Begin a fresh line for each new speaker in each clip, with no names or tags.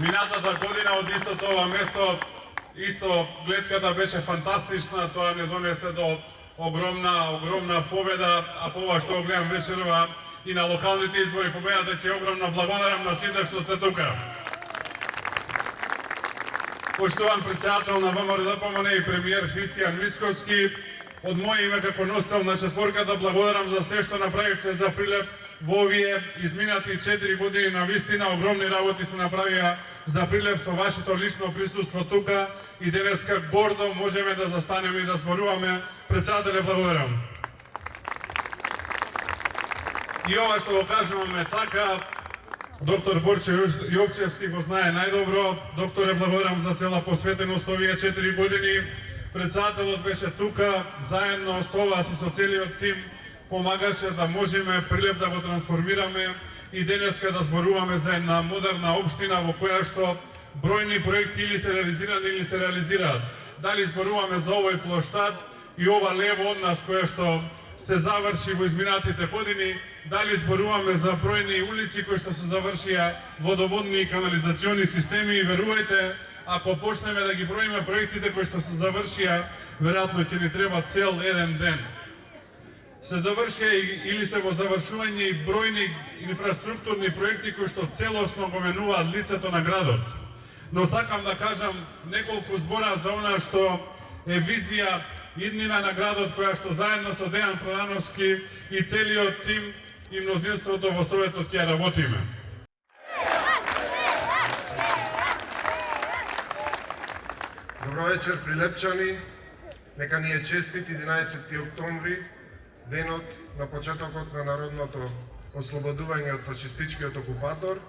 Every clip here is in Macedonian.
Минатата година од истото ова место, исто гледката беше фантастична, тоа не донесе до огромна победа, а по ова што го гледам вечерва и на локалните избори победата ќе огромно благодарам на сите што сте тука. Поштован председател на ВМРО-ДПМН и премиер Христијан Мицкоски, од моје име како носител на четворката благодарам за се што направивте за Прилеп во овие изминати 4 години. На вистина огромни работи се направија за Прилеп со вашето лично присуство тука и денеска гордо можеме да застанеме и да зборуваме. Председателе, благодарам. И ова што го кажуваме така, доктор Борче Јовчевски го знае најдобро. Докторе, благодарам за цела посветеност овие 4 години. Председателот беше тука, заедно со вас и со целиот тим помагаше да можеме Прилеп да го трансформираме и денеска да зборуваме за една модерна општина во која што бројни проекти или се реализирани или се реализираат. Дали зборуваме за овој плоштад и ова лево од нас која што се заврши во изминатите години, дали зборуваме за бројни улици кои што се завршија, водоводни и канализациони системи, и верувајте, ако почнеме да ги броиме проектите кои што се завршија, веројатно ќе ни треба цел еден ден. Се завршија или се во завршување и бројни инфраструктурни проекти кои што целосно го менуваат лицето на градот. Но сакам да кажам неколку збора за она што е визија иднина на градот, која што заедно со Дејан Продановски и целиот тим и мнозинството во Советот ќе работиме.
Добро вечер, прилепчани. Нека ни е честит 11 октомври, денот на почетокот на народното ослободување од фашистичкиот окупатор.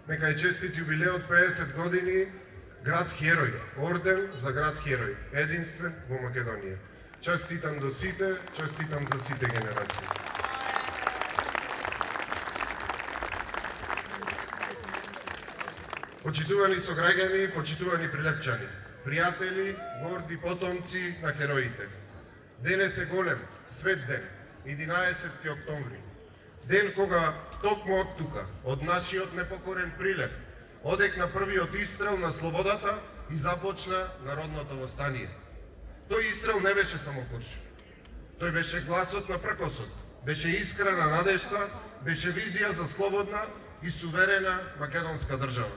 Нека е честит јубилеот 50 години град Херој, орден за град Херој, единствен во Македонија. Честитам до сите, честитам за сите генерации. Почитувани сограѓани, почитувани прилепчани, пријатели, горди потомци на хероите. Денес е голем, свет ден, 11 октомври. Ден кога токму од тука, од нашиот непокорен Прилеп, одекна првиот истрел на слободата и започна народното востание. Тој истрел не беше само кош. Тој беше гласот на пркосот, беше искрена надежда, беше визија за слободна и суверена македонска држава.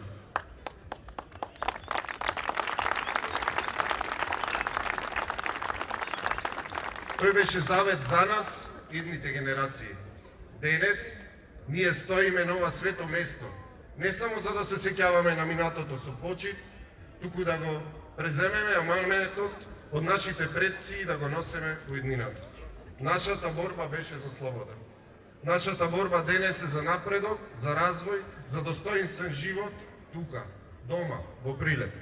Тој беше завет за нас, идните генерации. Денес ние стоиме на ова свето место, не само за да се сеќаваме на минатото со почит, туку да го преземеме аманетот од нашите предци и да го носиме во иднината. Нашата борба беше за слобода. Нашата борба денес е за напредок, за развој, за достоинствен живот тука, дома, во Прилеп.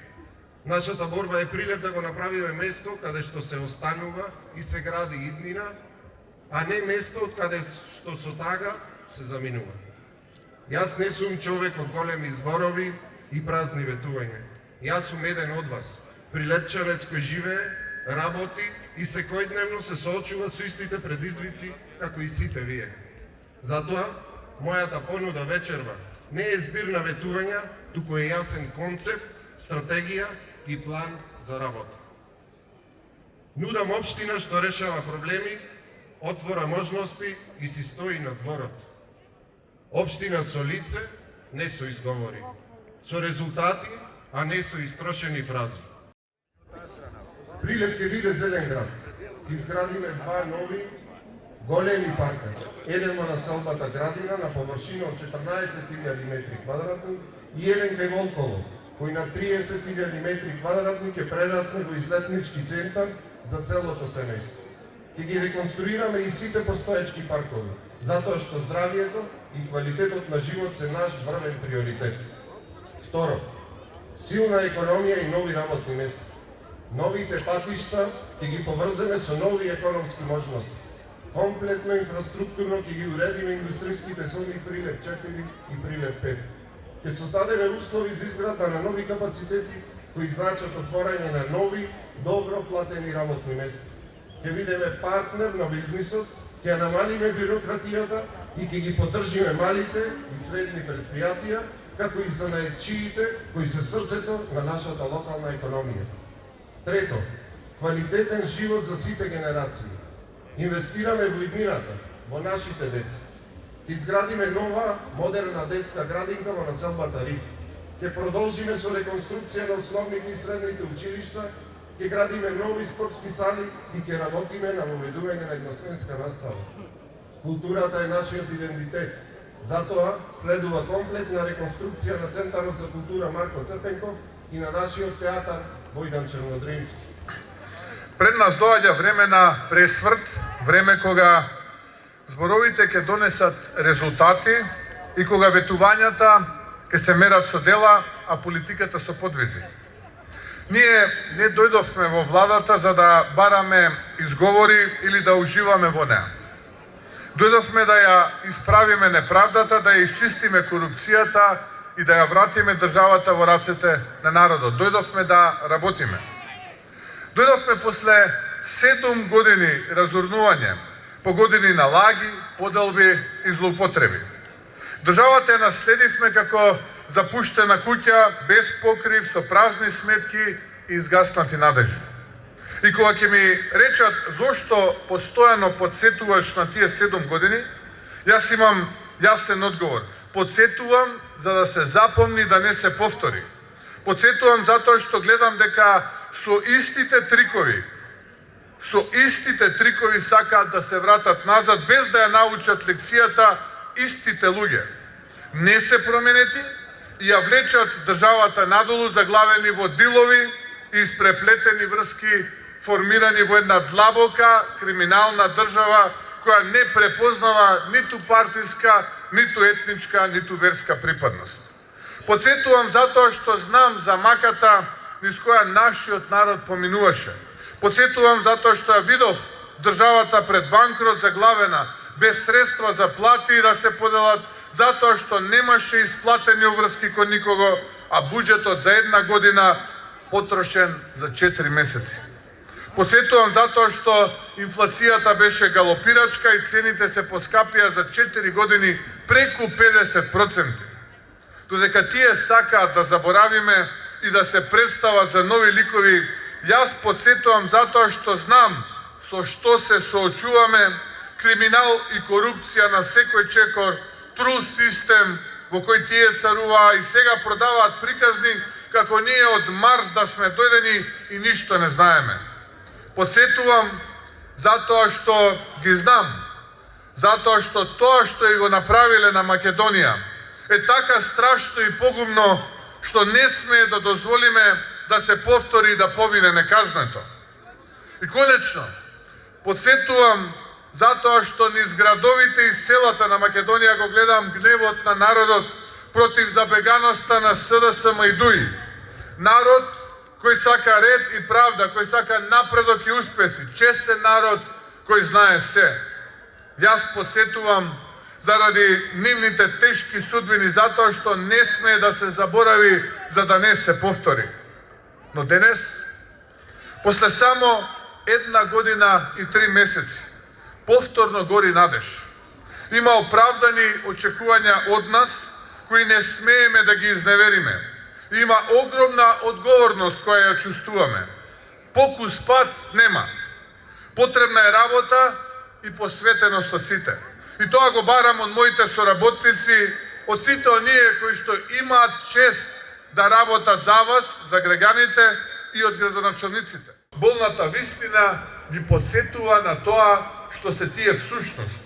Нашата борба е Прилеп да го направиме место каде што се останува и се гради иднина, а не место од каде што со тага се заминува. Јас не сум човек од големи зборови и празни ветувања. Јас сум еден од вас, прилепчанец кој живее, работи и секојдневно се соочува со истите предизвици како и сите вие. Затоа, мојата понуда вечерва не е збир на ветувања, туку е јасен концепт, стратегија и план за работа. Нудам општина што решава проблеми, отвора можности и си стои на зборот. Општина со лице, не со изговори. Со резултати, а не со истрошени фрази. Прилеп ќе биде зелен град. Изградиме два нови големи парка. Еден во населбата Градина на површина од 14.000 метри квадратни и еден кај Волково, кој на 30.000 метри квадратни ќе прерасне во излетнички центар за целото семејство. Ќе ги реконструираме и сите постоечки паркови, затоа што здравието и квалитетот на живот се наш врвен приоритет. Второ, силна економија и нови работни места. Новите патишта ќе ги поврземе со нови економски можности. Комплетно инфраструктурно ќе ги уредиме индустријските зони Прилеп 4 и Прилеп 5. Ќе создадеме услови за изградба на нови капацитети кои значат отворање на нови, добро платени работни места. Ќе бидеме партнер на бизнисот, ќе ја намалиме бирократијата и ќе ги поддржиме малите и средни предпријатија како и занаетчиите кои се срцето на нашата локална економија. Трето, квалитетен живот за сите генерации. Инвестираме во иднината, во нашите деца. Изградиме нова, модерна детска градинка во населбата Рид. Ќе продолжиме со реконструкција на основните и средните училишта, ќе градиме нови спортски сали и ќе работиме на воведување на едносменска настава. Културата е нашиот идентитет. Затоа следува комплетна реконструкција на Центарот за култура Марко Црпенков и на нашиот театар Војдан Чернодрински.
Пред нас доаѓа време на пресврт, време кога зборовите ќе донесат резултати и кога ветувањата ќе се мерат со дела, а политиката со подвизи. Ние не дојдовме во владата за да бараме изговори или да уживаме во неа. Дојдовме да ја исправиме неправдата, да ја исчистиме корупцијата и да ја вратиме државата во рацете на народот. Дојдовме да работиме. Дојдовме после 7 години разурнување, по години на лаги, поделби и злоупотреби. Државата ја наследивме како запуштена куќа, без покрив, со празни сметки и изгаснати надежи. И кога ќе ми речат зошто постојано подсетуваш на тие 7 години, јас имам јасен одговор. Подсетувам за да се запомни, да не се повтори. Подсетувам затоа што гледам дека со истите трикови сакаат да се вратат назад, без да ја научат лекцијата истите луѓе. Не се променети и ја влечат државата надолу, заглавени во дилови и испреплетени врски, формирани во една длабока криминална држава која не препознава ниту партиска, ниту етничка, ниту верска припадност. Подсетувам затоа што знам за маката низ која нашиот народ поминуваше. Подсетувам затоа што ја видов државата пред банкрот, заглавена, без средства за плати и да се поделат, затоа што немаше исплатени уврски кон никого, а буџетот за една година потрошен за 4 месеци. Подсетувам затоа што инфлацијата беше галопирачка и цените се поскапија за 4 години преку 50%. Додека тие сакаат да заборавиме и да се представат за нови ликови, јас подсетувам затоа што знам со што се соочуваме: криминал и корупција на секој чекор, трул систем во кој тие царуваа и сега продаваат приказни како ние од Марс да сме дојдени и ништо не знаеме. Подсетувам затоа што ги знам, затоа што тоа што и го направиле на Македонија е така страшно и погубно што не сме да дозволиме да се повтори и да помине неказнето. И конечно, подсетувам затоа што низ градовите и селата на Македонија го гледам гневот на народот против забеганоста на СДСМ и ДУИ. Народ кој сака ред и правда, кој сака напредок и успеси, честен народ кој знае се. Јас подсетувам заради нивните тешки судбини, затоа што не сме да се заборави за да не се повтори. Но денес, после само 1 година и 3 месеци, повторно гори надеж. Има оправдани очекувања од нас, кои не смееме да ги изневериме. Има огромна одговорност која ја чувствуваме. Покус пат нема. Потребна е работа и посветеност од сите. И тоа го барам од моите соработници, од сите оние кои што имаат чест да работат за вас, за граѓаните и од градоначалниците. Болната вистина ги подсетува на тоа што се тие всушност.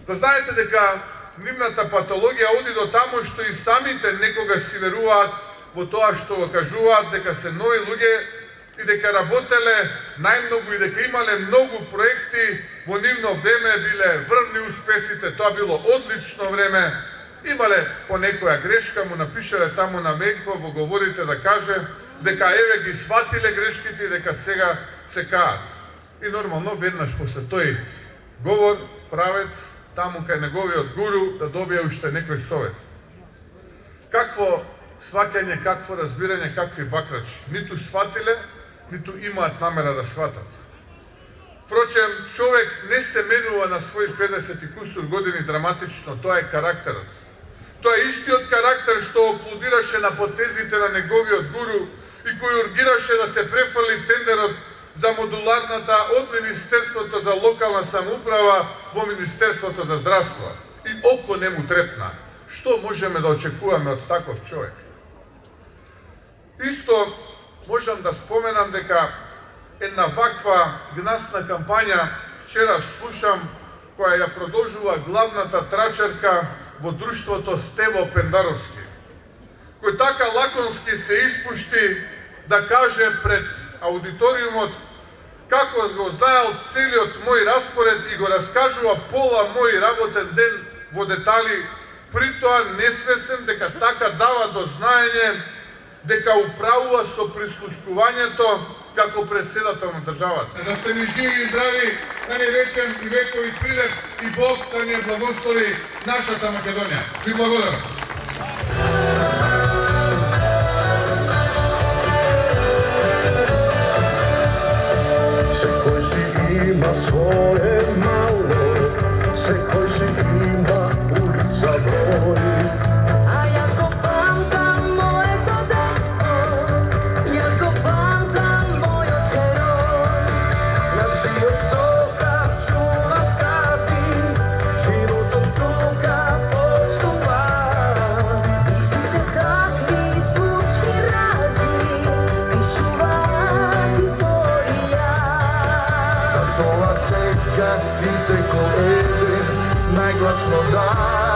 Да знаете дека нивната патологија оди до таму што и самите некогаш си веруваат во тоа што го кажуваат, дека се нови луѓе и дека работеле најмногу и дека имале многу проекти во нивно време, биле врвни успесите, тоа било одлично време, имале по некоја грешка, му напишале таму на мејко во говорите да каже дека еве ги сватиле грешките и дека сега се каат. И нормално веднаш после тој говор правец таму кај неговиот гуру да добија уште некој совет. Какво сваќање, какво разбирање, какви бакрачи. Ниту сватиле, ниту имаат намера да сватат. Впрочем, човек не се менува на своји 50 и кусур години драматично, тоа е карактерот. Тоа е истиот карактер што аплодираше на потезите на неговиот гуру и кој ургираше да се префрли тендерот за модуларната од Министерството за локална самоуправа во Министерството за здравство. И око не му трепна. Што можеме да очекуваме од таков човек? Исто можам да споменам дека една ваква гнасна кампања вчера слушам која ја продолжува главната трачерка во друштвото Стево Пендаровски, кој така лаконски се испушти да каже пред аудиториумот како го знаел целиот мој распоред и го раскажува пола мој работен ден во детали, притоа несвесен дека така дава до знаење дека управува со прислушкувањето како председател на државата. Да сте ни живи и здрави, да ни вечен и векови прилеп и Бог да ни благослови нашата Македонија. Ви благодарам.
Секој си има своje malo, секој си има улица број.
A ja go pamtam moето детство, јас го памtam мојот герой.
Нашиот сокак чува сказки, животот тука почнува.
И сите такви случаи разни пишуваат историја.
Затоа сега сите кој најгласно да